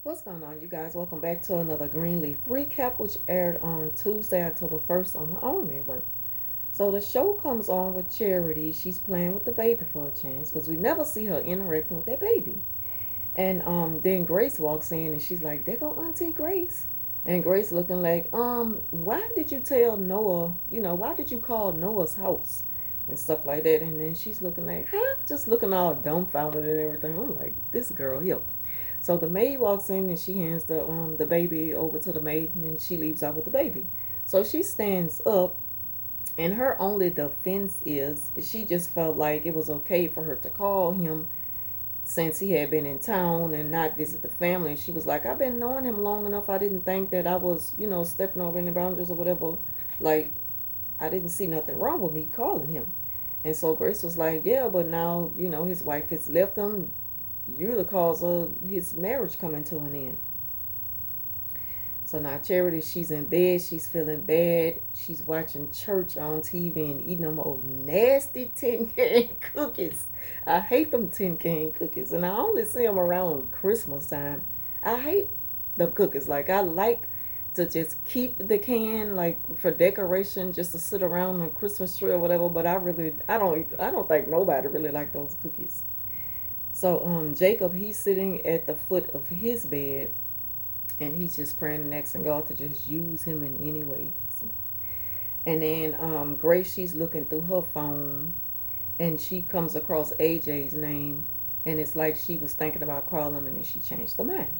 What's going on, you guys? Welcome back to another Greenleaf recap, which aired on Tuesday, October 1st on the OWN Network. So the show comes on with Charity. She's playing with the baby for a chance because we never see her interacting with that baby. And then Grace walks in and she's like, "There go Auntie Grace." And Grace looking like, why did you tell Noah, why did you call Noah's house? And stuff like that. And then she's looking like, huh? Just looking all dumbfounded and everything. I'm like, this girl here. So the maid walks in and she hands the baby over to the maid and then she leaves out with the baby. So she stands up and her only defense is she just felt like it was okay for her to call him since he had been in town and not visit the family. She was like, I've been knowing him long enough. I didn't think that I was, stepping over any boundaries or whatever. Like, I didn't see nothing wrong with me calling him. And so Grace was like, yeah, but now, his wife has left him. You're the cause of his marriage coming to an end. So now Charity, she's in bed, she's feeling bad. She's watching church on TV and eating them old nasty tin can cookies. I hate them tin can cookies, and I only see them around Christmas time. I hate them cookies. Like, I like to just keep the can like for decoration, just to sit around the Christmas tree or whatever. But I don't think nobody really like those cookies. So Jacob, he's sitting at the foot of his bed and he's just praying and asking God to just use him in any way possible. And then Grace, she's looking through her phone and she comes across AJ's name, and it's like she was thinking about calling him and then she changed her mind.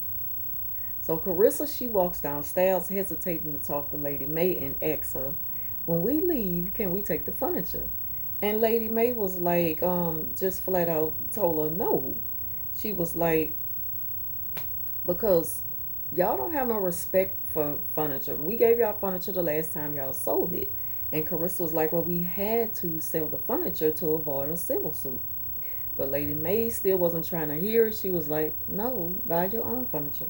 So Carissa, she walks downstairs, hesitating to talk to Lady May and asks her, when we leave, can we take the furniture? And Lady May was like, just flat out told her no. She was like, because y'all don't have no respect for furniture. We gave y'all furniture the last time y'all sold it. And Carissa was like, well, we had to sell the furniture to avoid a civil suit. But Lady May still wasn't trying to hear it. She was like, no, buy your own furniture.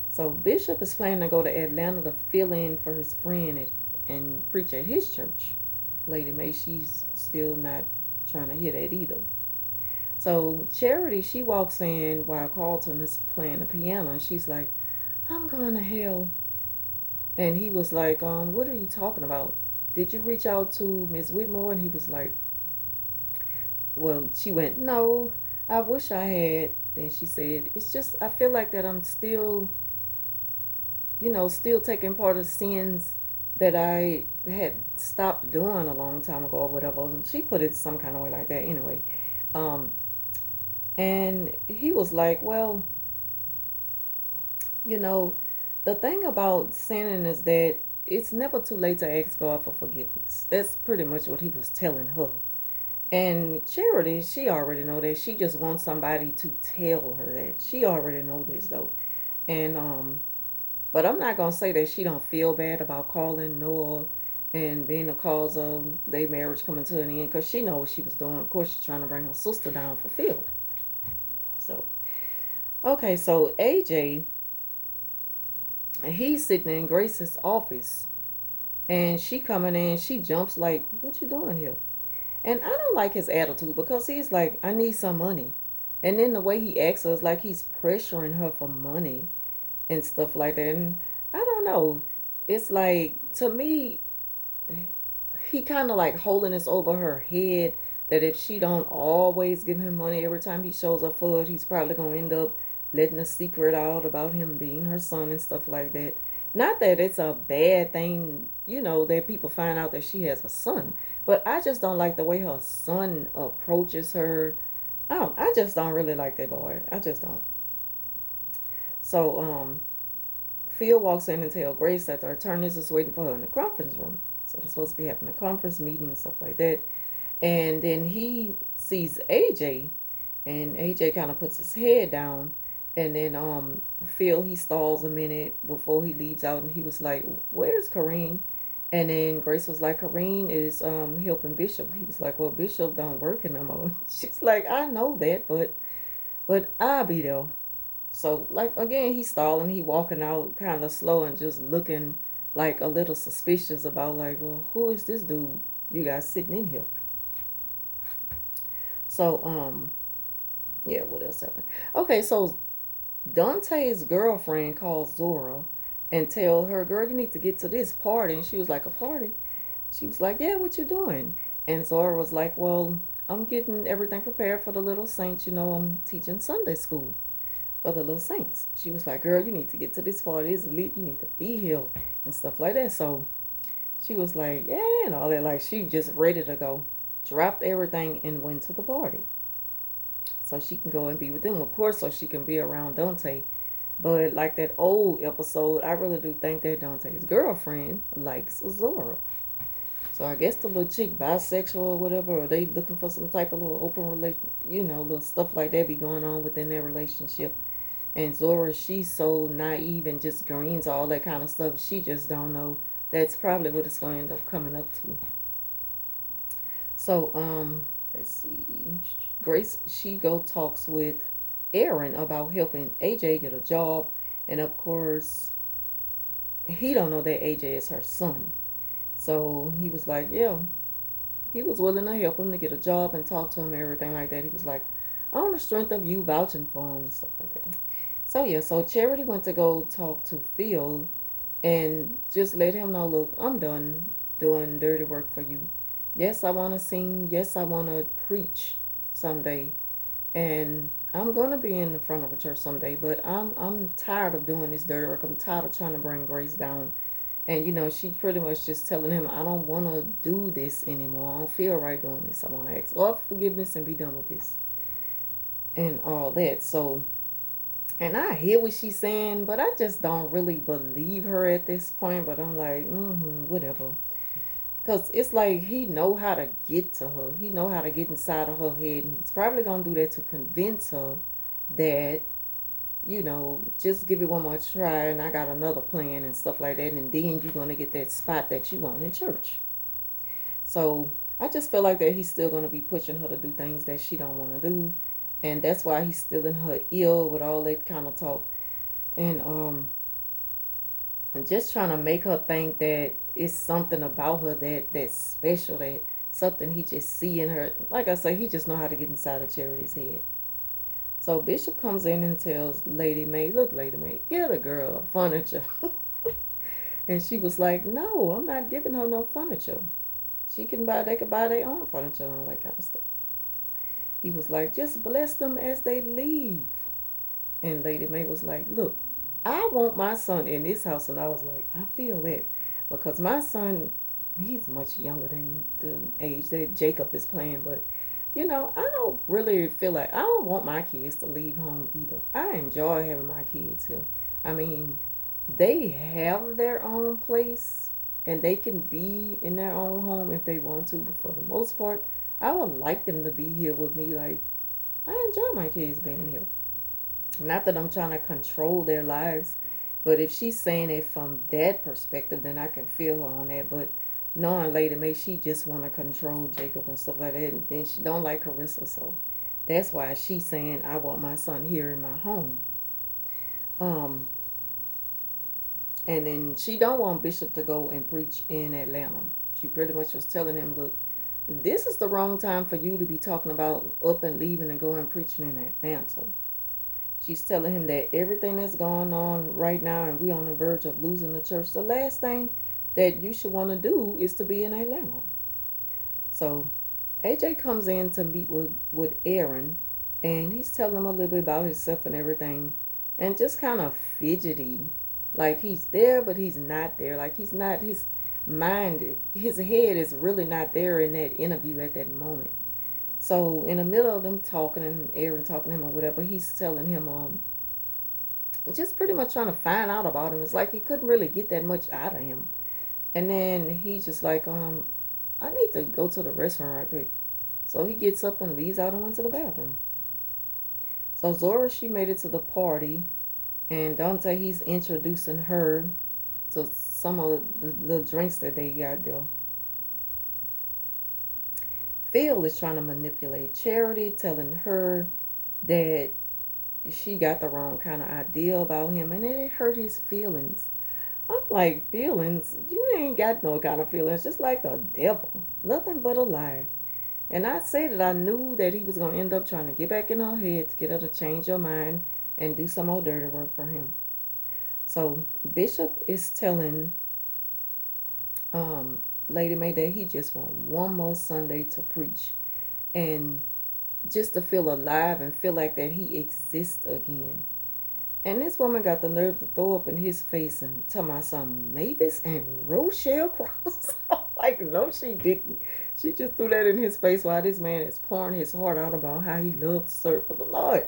So Bishop is planning to go to Atlanta to fill in for his friend and preach at his church. Lady May, she's still not trying to hear that either. So Charity, she walks in while Carlton is playing the piano, and she's like, I'm going to hell. And he was like, what are you talking about? Did you reach out to Miss Whitmore? And he was like, well, she went, no, I wish I had. Then she said, it's just, I feel like that I'm still, still taking part of sins that I had stopped doing a long time ago or whatever. And she put it some kind of way like that anyway. Um, and he was like, well, you know, the thing about sinning is that it's never too late to ask God for forgiveness. That's pretty much what he was telling her. And Charity, she already know that. She just wants somebody to tell her that. She already know this though. And but I'm not gonna say that she don't feel bad about calling Noah and being the cause of their marriage coming to an end, because she know what she was doing. Of course, she's trying to bring her sister down for Phil. So okay, so AJ, he's sitting in Grace's office and she coming in, she jumps like, what you doing here? And I don't like his attitude because he's like, I need some money. And then the way he acts is like he's pressuring her for money and stuff like that. And I don't know. It's like, to me, he kind of like holding this over her head that if she don't always give him money every time he shows up for it, he's probably going to end up letting a secret out about him being her son and stuff like that. Not that it's a bad thing, that people find out that she has a son, but I just don't like the way her son approaches her. I just don't really like that boy. I just don't. So Phil walks in and tells Grace that the attorneys is waiting for her in the conference room. So they're supposed to be having a conference meeting and stuff like that. And then he sees AJ, and AJ kind of puts his head down. And then Phil, he stalls a minute before he leaves out, and he was like, where's Kareen? And then Grace was like, Kareen is helping Bishop. He was like, well, Bishop don't work no more. She's like, I know that, but I'll be there. So like again, he's stalling, he walking out kind of slow and just looking like a little suspicious about like, well, who is this dude you guys sitting in here? So yeah, what else happened? Okay, so Dante's girlfriend calls Zora and tell her, girl, you need to get to this party. And she was like, a party? She was like, yeah, what you doing? And Zora was like, well, I'm getting everything prepared for the little saints. I'm teaching Sunday school for the little saints. She was like, girl, you need to get to this party. It's lit. You need to be here and stuff like that. So she was like, yeah, and all that. Like, she just ready to go. Dropped everything and went to the party. So she can go and be with them, of course, so she can be around Dante. But like that old episode, I really do think that Dante's girlfriend likes Zora. So I guess the little chick bisexual or whatever, or they looking for some type of little open relation, little stuff like that be going on within their relationship. And Zora, she's so naive and just greens all that kind of stuff. She just don't know. That's probably what it's going to end up coming up to. So, let's see. Grace, she talks with Aaron about helping AJ get a job. And of course, he don't know that AJ is her son. So he was like, yeah, he was willing to help him to get a job and talk to him and everything like that. He was like, on the strength of you vouching for him and stuff like that. So yeah, so Charity went to go talk to Phil and just let him know, look, I'm done doing dirty work for you. Yes, I want to sing. Yes, I want to preach someday. And I'm going to be in the front of a church someday. But I'm tired of doing this dirty work. I'm tired of trying to bring Grace down. And, she pretty much just telling him, I don't want to do this anymore. I don't feel right doing this. I want to ask God for forgiveness and be done with this. And all that. So, and I hear what she's saying, but I just don't really believe her at this point. But I'm like, whatever. Because it's like he know how to get to her. He know how to get inside of her head. And he's probably going to do that to convince her that, just give it one more try. And I got another plan and stuff like that. And then you're going to get that spot that you want in church. So I just feel like that he's still going to be pushing her to do things that she don't want to do. And that's why he's still in her ear with all that kind of talk. And just trying to make her think that it's something about her that's special, that something he just see in her. Like I say, he just know how to get inside of Charity's head. So Bishop comes in and tells Lady Mae, look, Lady Mae, get a girl furniture. And she was like, no, I'm not giving her no furniture. They can buy their own furniture and all that kind of stuff. He was like, just bless them as they leave. And Lady Mae was like, look, I want my son in this house. And I was like, I feel that. Because my son, he's much younger than the age that Jacob is playing. But, I don't really feel like, I don't want my kids to leave home either. I enjoy having my kids here. I mean, they have their own place. And they can be in their own home if they want to. But for the most part, I would like them to be here with me. Like, I enjoy my kids being here. Not that I'm trying to control their lives, but if she's saying it from that perspective, then I can feel her on that. But knowing Lady Mae, she just want to control Jacob and stuff like that. And then she don't like Carissa, so that's why she's saying, I want my son here in my home. And then she don't want Bishop to go and preach in Atlanta. She pretty much was telling him, look, this is the wrong time for you to be talking about up and leaving and going preaching in Atlanta. She's telling him that everything that's going on right now and we on the verge of losing the church, the last thing that you should want to do is to be in Atlanta. So AJ comes in to meet with Aaron, and he's telling him a little bit about himself and everything, and just kind of fidgety. Like he's there, but he's not there. Like he's not, his mind, his head is really not there in that interview at that moment. So in the middle of them talking and Aaron talking to him or whatever, he's telling him just pretty much trying to find out about him. It's like he couldn't really get that much out of him. And then he's just like, I need to go to the restroom right quick. So he gets up and leaves out and went to the bathroom. So Zora, she made it to the party, and Dante, he's introducing her to some of the little drinks that they got there. Phil is trying to manipulate Charity, telling her that she got the wrong kind of idea about him, and it hurt his feelings. I'm like, feelings? You ain't got no kind of feelings, just like the devil. Nothing but a lie. And I say that I knew that he was going to end up trying to get back in her head to get her to change her mind and do some more dirty work for him. So Bishop is telling Lady May that he just want one more Sunday to preach and just to feel alive and feel like that he exists again. And this woman got the nerve to throw up in his face and tell my son Mavis and Rochelle Cross. Like, no, she didn't. She just threw that in his face while this man is pouring his heart out about how he loved to serve for the Lord.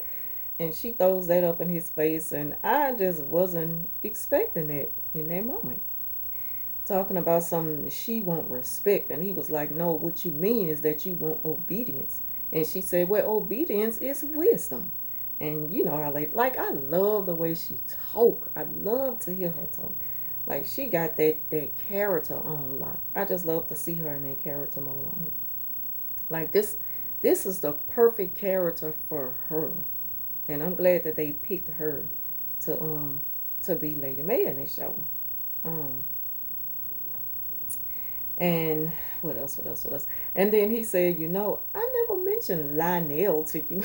And she throws that up in his face, and I just wasn't expecting that in that moment. Talking about something she won't respect, and he was like, no, what you mean is that you want obedience. And she said, well, obedience is wisdom. And you know how I love the way she talk. I love to hear her talk. Like, she got that character on lock. I just love to see her in that character mode on here. Like, this is the perfect character for her. And I'm glad that they picked her to be Lady May in this show. And what else? And then he said, I never mentioned Lionel to you.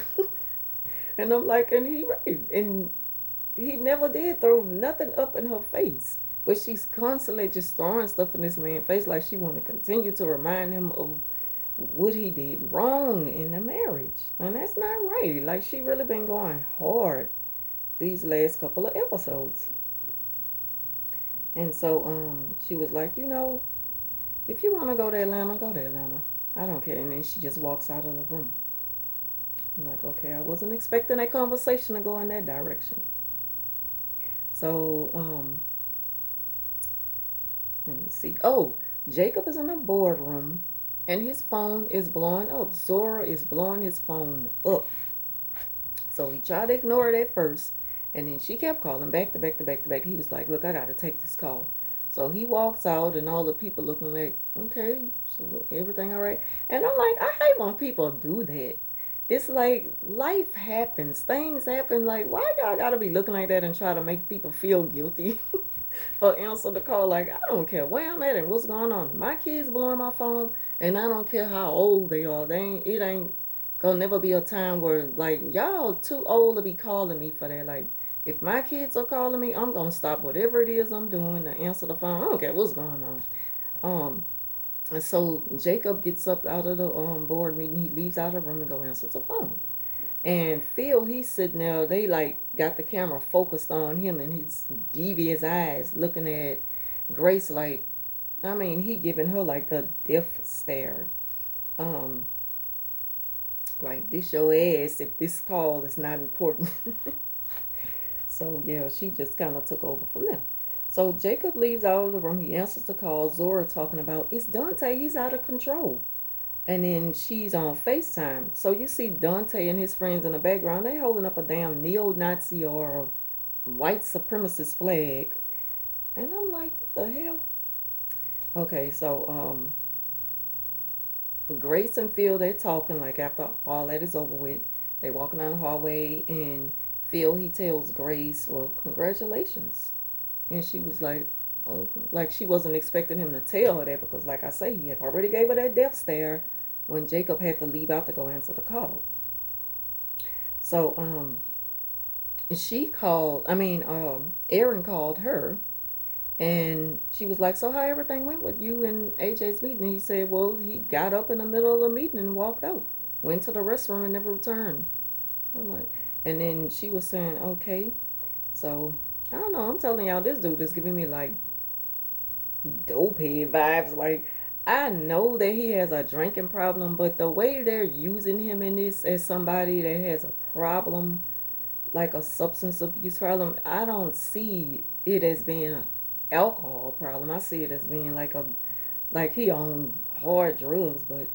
And I'm like, and he right. And he never did throw nothing up in her face. But she's constantly just throwing stuff in this man's face like she want to continue to remind him of what he did wrong in the marriage. And that's not right. Like, she really been going hard these last couple of episodes. And so she was like, if you want to go to Atlanta, go to Atlanta. I don't care. And then she just walks out of the room. I'm like, okay, I wasn't expecting that conversation to go in that direction. So, let me see. Oh, Jacob is in the boardroom and his phone is blowing up. Zora is blowing his phone up. So he tried to ignore it at first, and then she kept calling back to back. He was like, look, I got to take this call. So he walks out, and all the people looking like, okay, so everything all right? And I'm like, I hate when people do that. It's like, life happens. Things happen. Like, why y'all got to be looking like that and try to make people feel guilty for answer the call? Like, I don't care where I'm at and what's going on. My kids blowing my phone, and I don't care how old they are. It ain't gonna never be a time where, like, y'all too old to be calling me for that. Like, if my kids are calling me, I'm gonna stop whatever it is I'm doing to answer the phone. I don't care what's going on. And so Jacob gets up out of the board meeting. He leaves out of the room and go answer the phone. And Phil, he's sitting there. They like got the camera focused on him and his devious eyes looking at Grace. Like, I mean, he giving her like the death stare. Like, this your ass if this call is not important. So yeah, she just kind of took over from them. So Jacob leaves out of the room. He answers the call. Zora talking about, it's Dante. He's out of control. And then she's on FaceTime. So you see Dante and his friends in the background. They holding up a damn neo-Nazi or a white supremacist flag. And I'm like, what the hell? Okay, so Grace and Phil, they're talking like after all that is over with. They walking down the hallway, and Phil, he tells Grace, well, congratulations. And she was like, oh, like she wasn't expecting him to tell her that because, like I say, he had already gave her that death stare when Jacob had to leave out to go answer the call. So, she called, Aaron called her, and she was like, so how everything went with you and AJ's meeting? And he said, well, he got up in the middle of the meeting and walked out, went to the restroom and never returned. I'm like, and then she was saying, okay, so I don't know. I'm telling y'all, this dude is giving me like dope head vibes. Like, I know that he has a drinking problem, but the way they're using him in this as somebody that has a problem, like a substance abuse problem, I don't see it as being an alcohol problem. I see it as being like he on hard drugs, but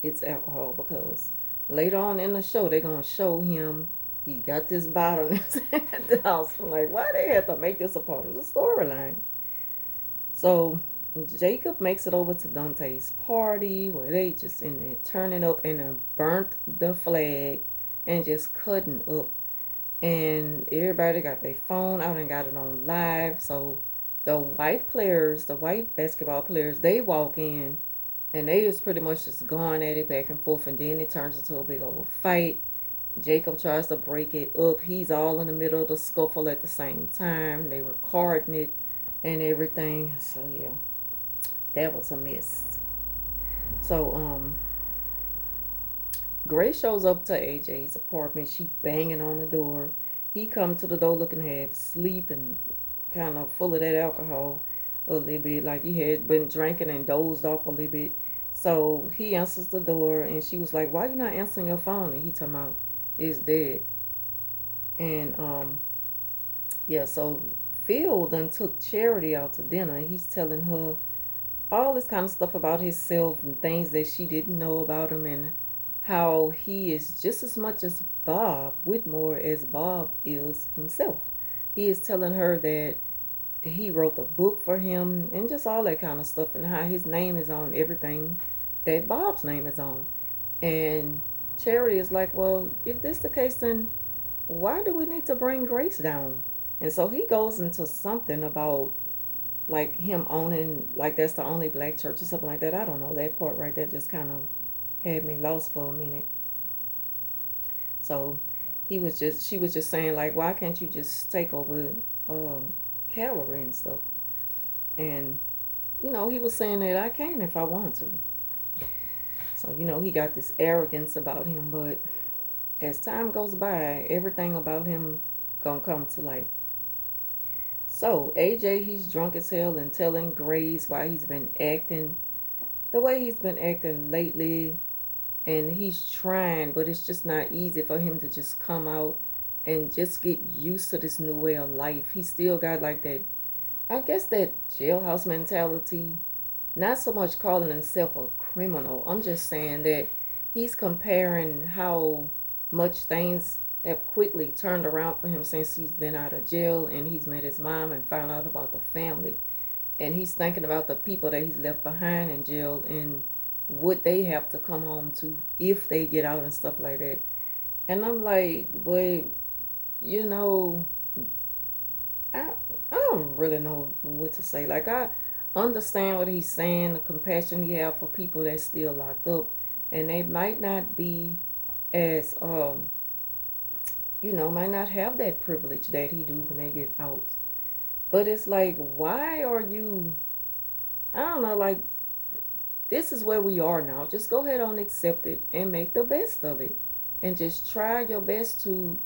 it's alcohol because later on in the show they're gonna show him he got this bottle in his house. I'm like, why they have to make this a part of the storyline? So Jacob makes it over to Dante's party where they just in there turning up and burnt the flag and just cutting up. And everybody got their phone out and got it on live. So the white basketball players, they walk in and they was pretty much just going at it back and forth. And then it turns into a big old fight Jacob tries to break it up. He's all in the middle of the scuffle at the same time. They recording it and everything. So yeah, that was a mess. So Grace shows up to AJ's apartment. She banging on the door. He come to the door looking half asleep and kind of full of that alcohol a little bit, like he had been drinking and dozed off a little bit. So he answers the door, and she was like, "Why you not answering your phone?" And he talking about it's dead. And yeah, so Phil then took Charity out to dinner. He's telling her all this kind of stuff about himself and things that she didn't know about him, and how he is just as much as Bob Whitmore as Bob is himself. He is telling her that he wrote the book for him and just all that kind of stuff, and how his name is on everything that Bob's name is on. And Charity is like, well, if this is the case, then why do we need to bring Grace down? And so he goes into something about like him owning, like that's the only black church or something like that. I don't know, that part right there just kind of had me lost for a minute. So she was just saying like, why can't you just take over Calvary and stuff? And he was saying that I can if I want to. So he got this arrogance about him, but as time goes by, everything about him gonna come to light. So AJ, he's drunk as hell and telling Grace why he's been acting the way he's been acting lately, and he's trying, but it's just not easy for him to just come out and just get used to this new way of life. He still got like that, I guess, that jailhouse mentality. Not so much calling himself a criminal. I'm just saying that he's comparing how much things have quickly turned around for him since he's been out of jail and he's met his mom and found out about the family. And he's thinking about the people that he's left behind in jail and what they have to come home to if they get out and stuff like that. And I'm like, but I don't really know what to say. Like, I understand what he's saying, the compassion he have for people that's still locked up, and they might not be as might not have that privilege that he do when they get out. But it's like, why are you, I don't know, like, this is where we are now. Just go ahead and accept it and make the best of it. And just try your best to,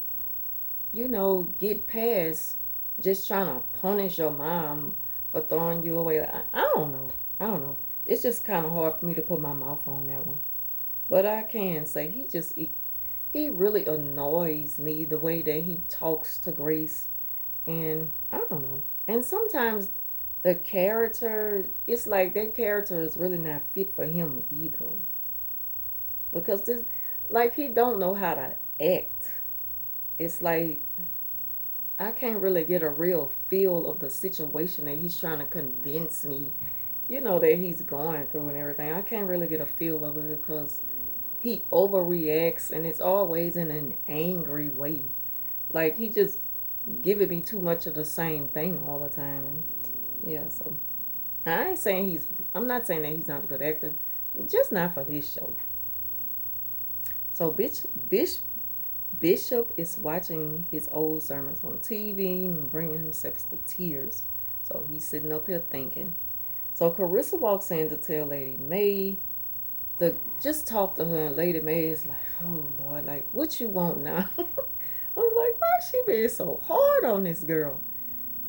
get past just trying to punish your mom for throwing you away. I don't know. I don't know. It's just kind of hard for me to put my mouth on that one. But I can say he really annoys me the way that he talks to Grace. And I don't know. And sometimes the character, it's like that character is really not fit for him either. Because this, like, he don't know how to act. It's like I can't really get a real feel of the situation that he's trying to convince me, that he's going through and everything. I can't really get a feel of it because he overreacts and it's always in an angry way. Like he just giving me too much of the same thing all the time. And yeah, so I'm not saying that he's not a good actor, just not for this show. So Bishop is watching his old sermons on TV and bringing himself to tears. So he's sitting up here thinking. So Carissa walks in to tell Lady May to just talk to her, and Lady May is like, oh Lord, like, what you want now? I'm like, why she being so hard on this girl?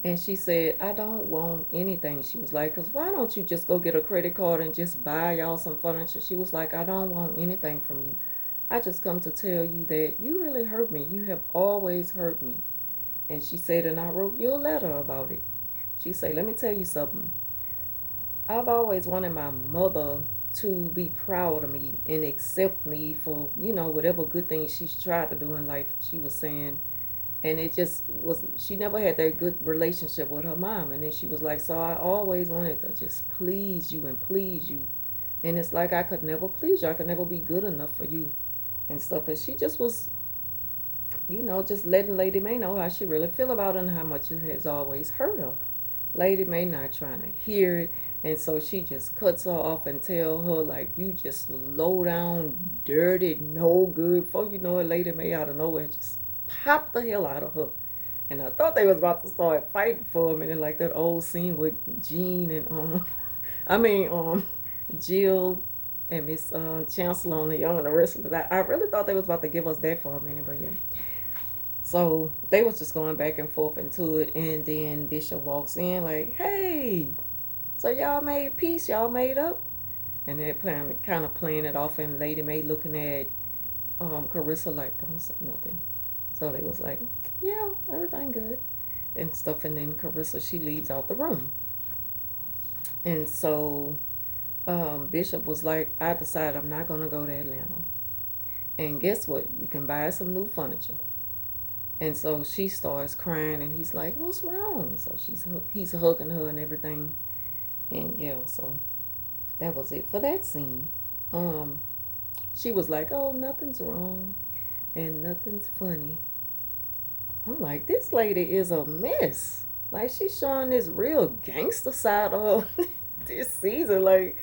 And she said, I don't want anything. She was like, because why don't you just go get a credit card and just buy y'all some furniture? She was like, I don't want anything from you. I just come to tell you that you really hurt me. You have always hurt me. And she said, and I wrote you a letter about it. She said, let me tell you something. I've always wanted my mother to be proud of me and accept me for, whatever good things she's tried to do in life, she was saying. And it just was, she never had that good relationship with her mom. And then she was like, so I always wanted to just please you and please you. And it's like I could never please you. I could never be good enough for you and stuff. And she just was, just letting Lady May know how she really feel about it and how much it has always hurt her. Lady May not trying to hear it. And so she just cuts her off and tell her, like, you just low down, dirty, no good. Before you know it, Lady May out of nowhere just popped the hell out of her. And I thought they was about to start fighting for a minute, like that old scene with Jean and I mean Jill and Miss Chancellor on the Young and the Restless. I really thought they was about to give us that for a minute, but yeah. So they was just going back and forth into it, and then Bishop walks in like, "Hey, so y'all made peace, y'all made up," and they're kind of playing it off, and Lady May looking at Carissa like, "Don't say nothing." So they was like, "Yeah, everything good," and stuff, and then Carissa she leaves out the room, and so Bishop was like, "I decided I'm not gonna go to Atlanta, and guess what? You can buy some new furniture." And so she starts crying, and he's like, "What's wrong?" So he's hugging her and everything, and yeah, so that was it for that scene. She was like, "Oh, nothing's wrong, and nothing's funny." I'm like, this lady is a mess. Like she's showing this real gangster side of her this season. Like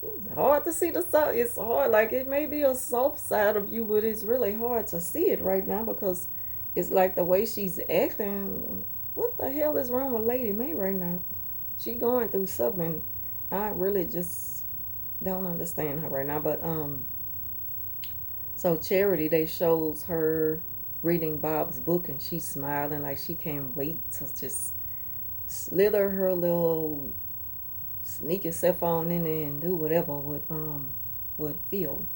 it's hard to see the side. It's hard. Like it may be a soft side of you, but it's really hard to see it right now because it's like the way she's acting. What the hell is wrong with Lady May right now? She going through something. I really just don't understand her right now. But so Charity, they shows her reading Bob's book, and she's smiling like she can't wait to just slither her little sneaky self on in there and do whatever with Phil.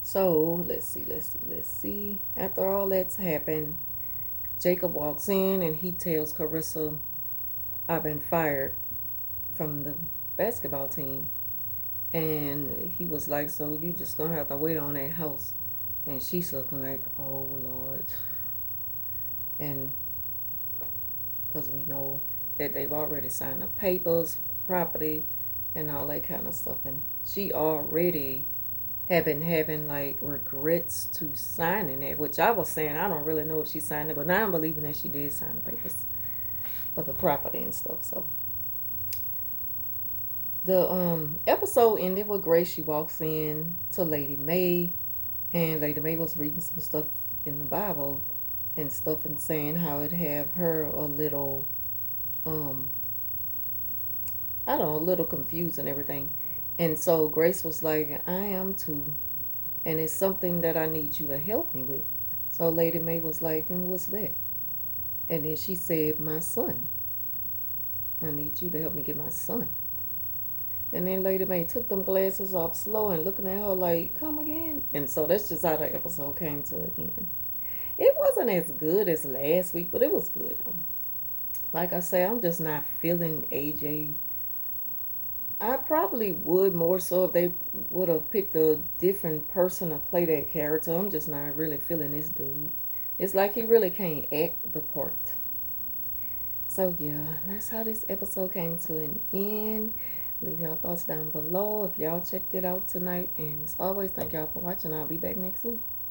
So let's see. After all that's happened, Jacob walks in and he tells Carissa, "I've been fired from the basketball team." And he was like, "So you just gonna have to wait on that house?" And she's looking like, "Oh Lord." And because we know that they've already signed the papers, property, and all that kind of stuff. And she already had been having like regrets to signing it, which I was saying I don't really know if she signed it, but now I'm believing that she did sign the papers for the property and stuff. So the episode ended with Grace. She walks in to Lady May, and Lady May was reading some stuff in the Bible and stuff and saying how it have her a little I don't know, a little confused and everything. And so Grace was like, "I am too, and it's something that I need you to help me with." So Lady May was like, "And what's that?" And then she said, "My son. I need you to help me get my son." And then Lady May took them glasses off slow and looking at her like, "Come again?" And so that's just how the episode came to an end. It wasn't as good as last week, but it was good though. Like I say, I'm just not feeling AJ. I probably would more so if they would have picked a different person to play that character. I'm just not really feeling this dude. It's like he really can't act the part. So yeah, that's how this episode came to an end. Leave y'all thoughts down below if y'all checked it out tonight. And as always, thank y'all for watching. I'll be back next week.